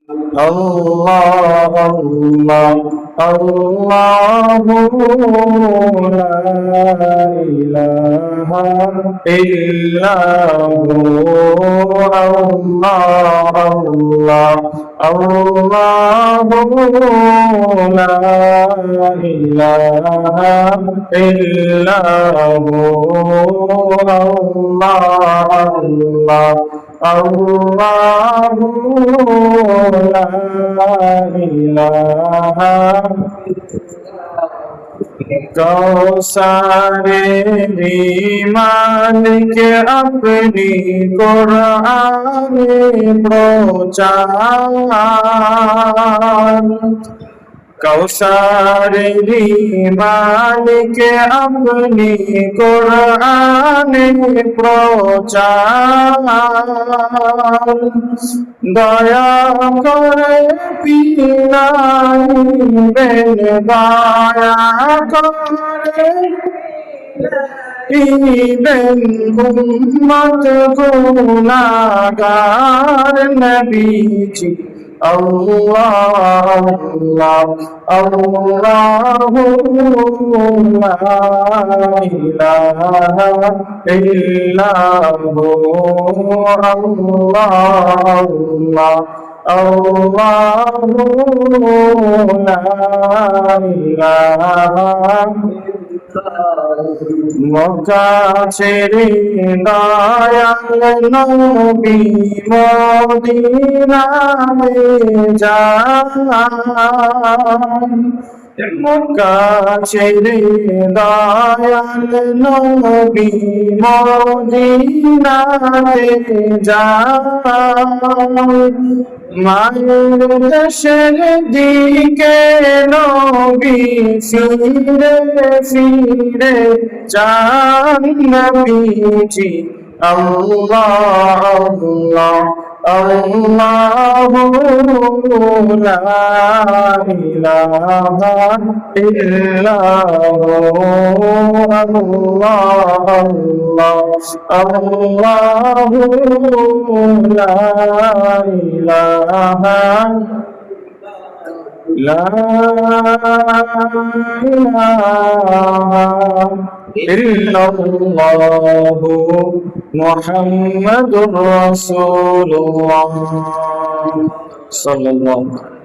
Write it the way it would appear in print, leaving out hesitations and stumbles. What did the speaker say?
الله الله الله لا إله إلا هو الله الله الله لا إله إلا هو الله الله الله لا إله कौसारे मालिक अपनी कुरान प्रचार कौसारे मालिक अपनी कुरान प्रचार दया करे पीनाइबेन दया करे पीबेन उम्मत गुनाहगार नबीजी अल्लाह अल्लाह अल्लाह ला इलाहा इल्ला हु अल्लाह अल्लाह ला इलाहा मक्का ছেড়ে দয়াল নবী মদিনায় যান মক্কা ছেড়ে দয়াল নবী মদিনায় যান মায়ের দেশের দিকে নবী ফিরে ফিরে যান নবীজি আল্লাহ আল্লাহ আল্লাহ লা ইলাহা ইল্লাহু আল্লাহ আল্লাহ লা ইলাহা লা ইলাহা ইল্লাল্লাহু মুহাম্মাদুর রাসূলুল্লাহ সাল্লাল্লাহু